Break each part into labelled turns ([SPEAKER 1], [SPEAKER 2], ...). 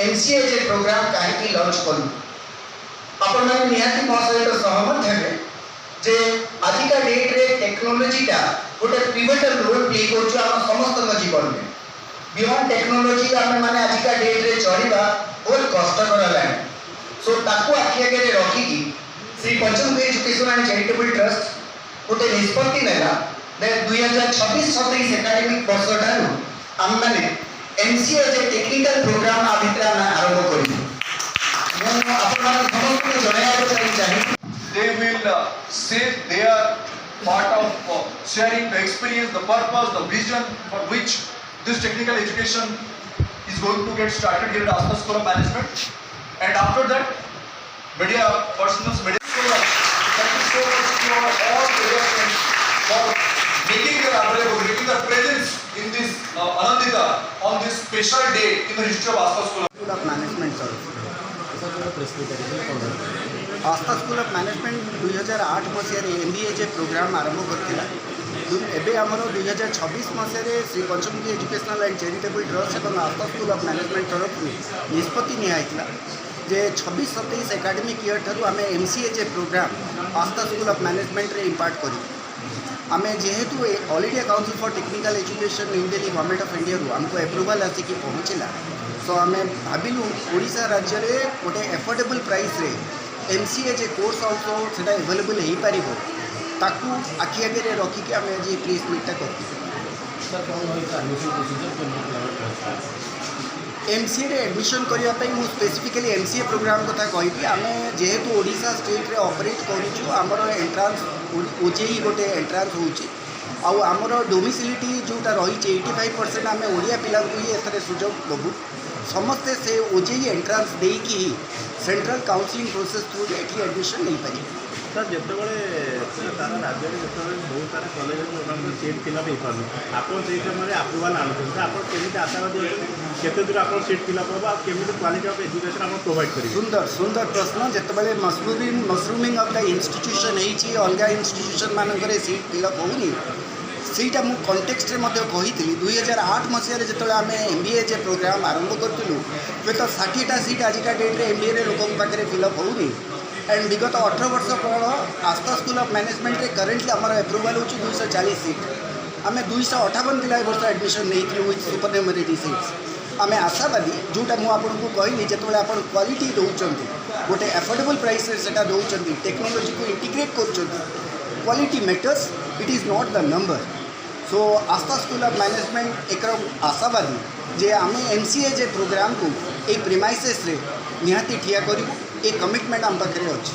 [SPEAKER 1] MCA जे programme कहीं launch करूँ आपण मैंने निहाती मो सहित सहमत है जे आजिका डेट रे टेक्नोलोजीटा गोटे पिवटल रोल प्ले कर समस्त जीवन में बियॉन्ड टेक्नोलोजी आम मैंने आजिका डेट रे चढ़ा बहुत कष्टकर है सो ताकू आखि आगे रखिकी श्री पंचमुखी एजुकेशन एंड चैरिटेबल ट्रस्ट गोटे निष्पत्ति नेला 2026-27 एकाडेमिक वर्ष ठारू आम मैंने एमसीए जे टेक्निकल प्रोग्राम आ भितर आरंभ करूँ
[SPEAKER 2] they will say they are part of sharing the experience, the purpose, the vision for which this technical education is going to get started here at Asta School of Management. And after that, media persons, media scholars, thank you so much to all the friends for making their presence in this Anandita on this special day in the history of Asta School
[SPEAKER 1] of Management. Astha school of management 2008 मसीह MBA जे program आरंभ करथिला एबे हमर 2026 मसीह Shri Panchmukhi educational and charitable trust और Astha school of management तरफ निष्पत्ति नियाइतला जे 26-27 एकाडेमिक ईयर ठारू आमे एमसीए जे program Astha school of management रे इंपार्ट करू आमे जेहेतु all India council for technical education New Delhi government of India रु हमको अप्रूवल आसिकी पहुँचला सो आम भाविलु ओडिशा राज्य में गोटे एफोर्डेबल प्राइस रे एमसीए जे कोर्स ऑल्सो सेटा अवेलेबल हो पार ताकू आखि आगे रखिकी आम आज प्रेस मीटा कर एमसीए रे एडमिशन करने मुझे स्पेसिफिकली एमसीए प्रोग्राम कथा कहि आम जेहेतु ओडिशा स्टेट रे ऑपरेट करूँ आमर एंट्रांस ओजेई गोटे एंट्रांस होची आउ आमर डोमिसिलिटी जोटा रही 85% आम ओडिया पिला ही एथरे सुजोग दबू समस्ते से ओजेई एंट्रांस देकी सेंट्रल काउंसलिंग प्रोसेस थ्रू ये एडमिशन नहीं पारे
[SPEAKER 3] सर जिते तार राज्य में जो बहुत सारा कॉलेज सीट फिलअप हो पार आप समय आप्रुवाल आनुंट आप आशावादी केते दूर आप सीट फिलअप हम केमी क्वालिटी ऑफ एजुकेशन आप प्रोवाइड करेंगे
[SPEAKER 1] सुंदर सुंदर प्रश्न जितेबाला मसरूमिंग ऑफ द इंस्टीट्यूशन होती अलग इंस्टीट्यूशन मानक सीट फिलअप होनी सीटा मु कंटेक्स्ट रे कही 2008 मसीह जो आम एमबीए जे प्रोग्राम आरंभ करूँ हुए तो 60टा सीट आजिका डेट रे एमबीए रे लोक पाखे फिलअप होनी एंड विगत 18 वर्ष पूर्ण आस्था स्कूल ऑफ मैनेजमेंट रे करेंटली आमर अप्रूवल हो 240 सीट आम 258 पिला वर्ष एडमिशन नहीं विथ सुपर न्यूमेरिटी सीट्स आम आशावादी जोटा मुझे कहली जो आप क्वालिटी दौरान गोटे एफोर्डेबल प्राइस से दौरान टेक्नोलोजी को इंटीग्रेट कर quality matters it is not the number so Aastha school of management एक आशावादी जे आम एमसीए जे प्रोग्राम को एक प्रिमाइसेस रे निहाती ठिया करूँ एक कमिटमेंट आम पाखे अच्छे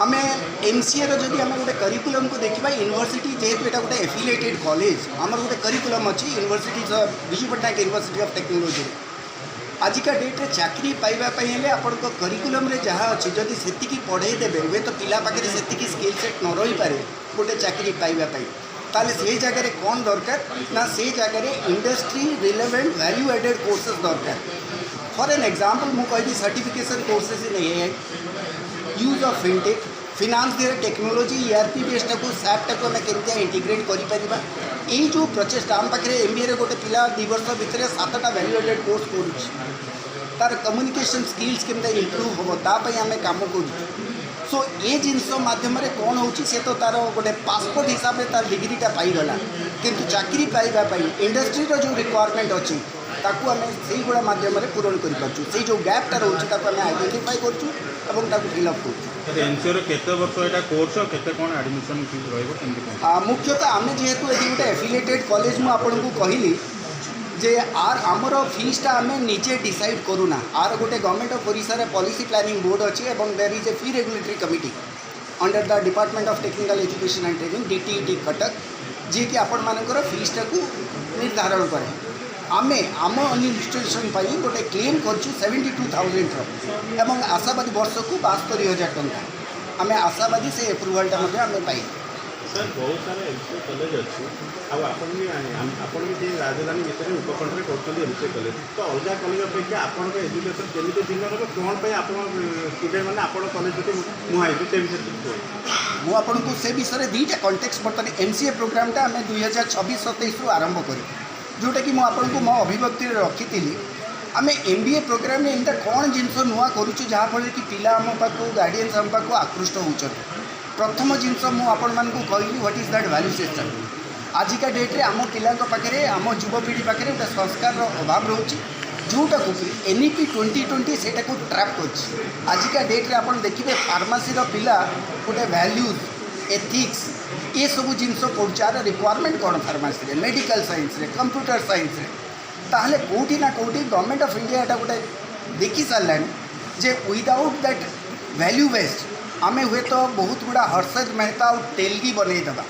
[SPEAKER 1] आम एमसीए जदि आम गोटे करिकुलम को देखा यूनिवर्सिटी जेहेतु यहाँ गोटे एफिलिएटेड कॉलेज आमर गोटे करिकुलम अच्छी university Biju Patnaik university of technology आजिका डेट्रे चाकरी पाइबापी आपण करिकुलम रे जहाँ अच्छी जदि से पढ़े देवे हुए तो पिला पाखे से स्किल सेट न रही पारे गोटे चाकरी पाइबापी ताले से जगह कौन दरकार ना से जगह industry relevant value added courses दरकार फॉर एन एग्जांपल मु कहि certification courses in AI use of fintech finance दिए टेक्नोलोजी ईआरपी बेस्ड को सैप टाक आम केमती इंटीग्रेट करा यही जो प्रचेषा आम पाखे एमबीए गोटे पिला 2 वर्ष भितर 7टा वैल्यू एडेड कोर्स कर तार कम्युनिकेशन स्किल्स केमती इम्प्रूव हम ताप आम कम कर सो ये जिनस मध्यम कौन हो तो तार गोटे पासपोर्ट हिसाब से तार डिग्रीटा पाईगला किंतु चाकरी पाइबापी इंडस्ट्री जो रिक्वायरमेंट अच्छी ताकू आम से गुड़ा मध्यम पूरण कर जो गैपटा रोचे आम आइडेंटिफाई कर फिलअप कर मुख्यतः आम जेहेतु ये गोटे एफिलिएटेड कॉलेज मुझे कहली जे आर आमर फीसटा आम निजे डिसाइड करूना आर गोटे गवर्नमेंट ऑफ ओडिशा रे पॉलिसी प्लानिंग बोर्ड अच्छी और there is a fee regulatory committee under the department of technical education and training DTET Cuttack जी कि आपण मानकर फीसटा को निर्धारण करे आम आम इन्स्टिट्यूशन गोटे क्लेम कर 72,000 एवं आशावादी वर्ष को 72,000 टंका आम आशावादी से एप्रुवालटा आम पाई
[SPEAKER 3] सर बहुत सारा एमसीए कॉलेज अच्छी आपन भी राजधानी भितर उपखंड में कर एमसीए कॉलेज तो अलग कॉलेज अपेक्षा आपण एजुकेशन केमी दिन रहा कौन पर आप स्टूडेंट मैंने आप कॉलेज प्रति मुहाइबे से विषय
[SPEAKER 1] मुझे से विषय 2टा कंटेक्स्ट बर्तमान एमसीए प्रोग्रामटा आम 2026-27 आरंभ करूँ जोटा कि मुझे मो अभिव्यक्ति रखी आम MBA प्रोग्राम में एमता कौन जिनस नुआ करुचु जहाँफल कि पिला आम पाक गार्डियंस आम पाक आकृष्ट होती प्रथम जिनस मुझे कहली what is that value system आजिका डेट्रे आम पिला पाखे आम युवपीढ़ी पाखे गोटे संस्कार अभाव रोचे जोटा को NEP 2020 से ट्रैप कर आजिका डेट्रे आप देखिए फार्मासी पिला गोटे वैल्यूज एथिक्स ये सब जिनस पढ़ार रिक्वायरमेंट कौन pharmacy medical science computer science ताहले कोठी ना कोठी गवर्नमेंट ऑफ इंडिया एटा गोटे देखी सारा जे विदाउट दैट वैल्यू बेस्ड आमे हुए तो बहुत गुड़ा हर्षद मेहता और तेलगी बनई देबा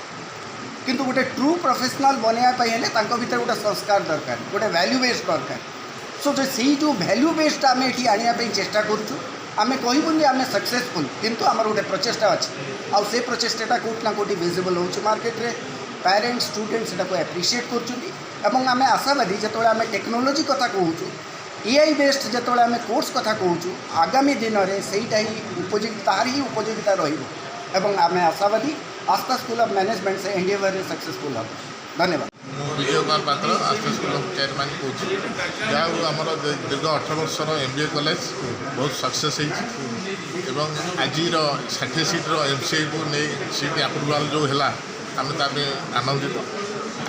[SPEAKER 1] किंतु गोटे ट्रू प्रोफेशनल बनवाई हेले भीतर गोटे संस्कार दरकार गोटे वैल्यू बेस्ड दरकार सो से जो वैल्यू बेस्ड आम ये आने चेष्टा करूँ आम कहबून आम सक्सेसफुल किंतु आमर गोटे प्रचेषा अच्छी आउ से प्रचेषाटा कौट ना कौटी विजिबल हो मार्केट रे पेरेंट्स स्टूडेंट्स को एप्रिशिएट कर आम आशावादी जो आम टेक्नोलोजी कथा कहूँ AI बेस्ड जो आम कोर्स कथा कहूँ आगामी दिन में सहीटा ही उपयोगी तार ही उपयोगिता रही आम आशावादी आस्था स्कूल ऑफ मैनेजमेंट से एंडेवर सक्सेसफुल हम धन्यवाद
[SPEAKER 4] विजय कुमार पात्र आस्था स्कूल ऑफ चेयरमैन कौन जहाँ आमर दीर्घ 18 वर्षर MBA कॉलेज बहुत सक्सेस एवं आज 60 सीट्र MCA को नहीं सीट अप्रूवाल जो है आम आनंदित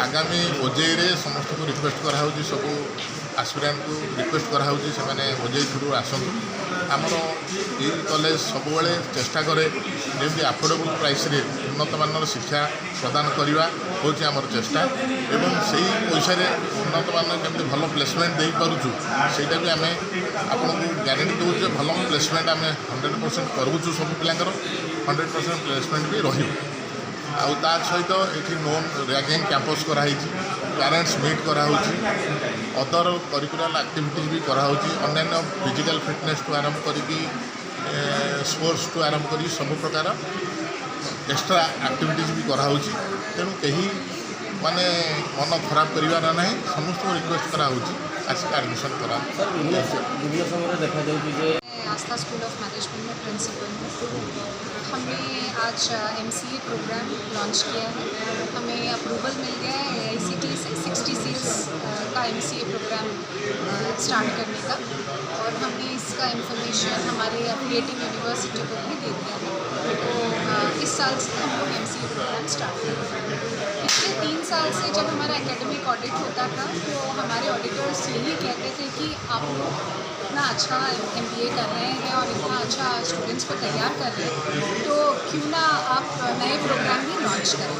[SPEAKER 4] आगामी OJEI रे समस्त को रिक्वेस्ट कराऊँ सब आस्पिरेंट को रिक्वेस्ट कराऊँ से OJEI थ्रू आसतु आमर ये कॉलेज सब चेष्टा करे जमी अफोर्डेबल प्राइस रे उन्नत मानर शिक्षा प्रदान करवा हूँ आमर चेष्टा एवं से पैसा उन्नत मान केमती भल प्लेसमेंट दे पारुचु सेटा भी आम आपको गारंटी दूचे भल प्लेसमेंट आम 100% करूँ सब पिलांकर 100% प्लेसमेंट भी रही आउ ता सहित ये नोन रैगिंग कैंपस कराई पेरेंट्स मीट कराऊँ अदर करिकुलर एक्टिविटीज भी कराऊँ अन्य फिजिकल फिटनेस टू आरंभ करी स्पोर्ट्स टू आरंभ करी सब प्रकार एक्स्ट्रा एक्टिविटीज भी कराऊँ तेणु कहीं माने मन खराब करार ना समस्त रिक्वेस्ट कराऊँ आसिक एडमिशन करा
[SPEAKER 5] आस्था स्कूल ऑफ मैनेजमेंट में प्रिंसिपल हूँ। हमने आज MCA प्रोग्राम लॉन्च किया है। हमें अप्रूवल मिल गया है AICTE से 60 सीट्स का MCA प्रोग्राम स्टार्ट करने का और हमने इसका इन्फॉर्मेशन हमारे एफिलिएटिंग यूनिवर्सिटी को भी दे दिया है। तो इस साल से हम लोग MCA प्रोग्राम स्टार्ट करेंगे। पिछले 3 साल से जब हमारा एकेडमिक ऑडिट होता था तो हमारे ऑडिटर्स यही कहते थे कि आप लोग इतना अच्छा MBA कर रहे हैं और इतना अच्छा स्टूडेंट्स को तैयार कर रहे हैं तो क्यों ना आप नए प्रोग्राम भी लॉन्च करें।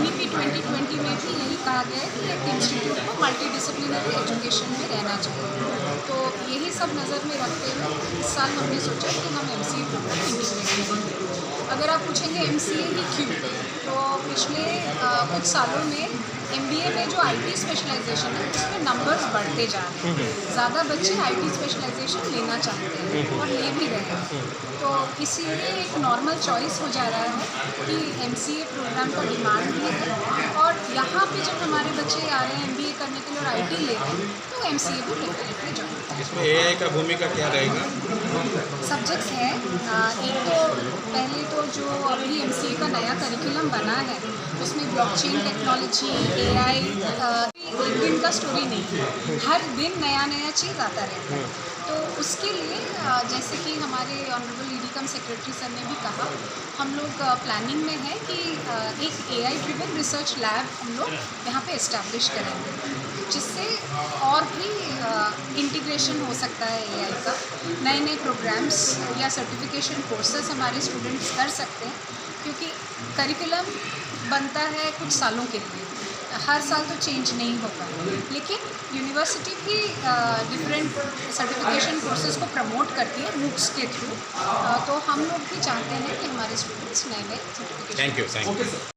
[SPEAKER 5] NEP 2020 में भी यही कहा गया है कि एक इंस्टीट्यूट को मल्टी डिसिप्लिनरी एजुकेशन में रहना चाहिए। तो यही सब नज़र में रखते हुए इस साल हमने सोचा कि हम MCA प्रोग्राम इंटीग्रेट करेंगे। अगर आप पूछेंगे MCA ही क्यों, तो पिछले कुछ सालों में MBA में जो IT स्पेशलाइजेशन है उसमें नंबर्स बढ़ते जा रहे हैं। ज़्यादा बच्चे IT स्पेशलाइजेशन लेना चाहते हैं और ले भी रहे हैं। तो इसीलिए एक नॉर्मल चॉइस हो जा रहा है कि MCA प्रोग्राम का डिमांड भी है और यहाँ पे जब हमारे बच्चे आ रहे हैं MBA करने के लिए और IT ले रहे हैं तो MCA भी डेफिनेटली ज्वाइन करें।
[SPEAKER 6] इसमें AI का भूमिका क्या रहेगा?
[SPEAKER 5] सब्जेक्ट्स हैं एक तो पहले तो जो अभी MCA का नया करिकुलम बना है उसमें ब्लॉकचेन टेक्नोलॉजी AI एक दिन का स्टोरी नहीं है, हर दिन नया नया चीज़ आता रहता है। तो उसके लिए जैसे कि हमारे ऑनरेबल ED सेक्रेटरी सर ने भी कहा हम लोग प्लानिंग में है कि एक AI ड्रिवन रिसर्च लैब हम लोग यहाँ पे इस्टेब्लिश करेंगे जिससे और भी इंटीग्रेशन हो सकता है AI का। नए नए प्रोग्राम्स या सर्टिफिकेशन कोर्सेज हमारे स्टूडेंट्स कर सकते हैं क्योंकि करिकुलम बनता है कुछ सालों के लिए, हर साल तो चेंज नहीं होगा, लेकिन यूनिवर्सिटी भी डिफरेंट सर्टिफिकेशन कोर्सेज को प्रमोट करती है MOOCs के थ्रू। तो हम लोग भी चाहते हैं कि हमारे स्टूडेंट्स नए नए सर्टिफिकेशन।
[SPEAKER 6] Thank you.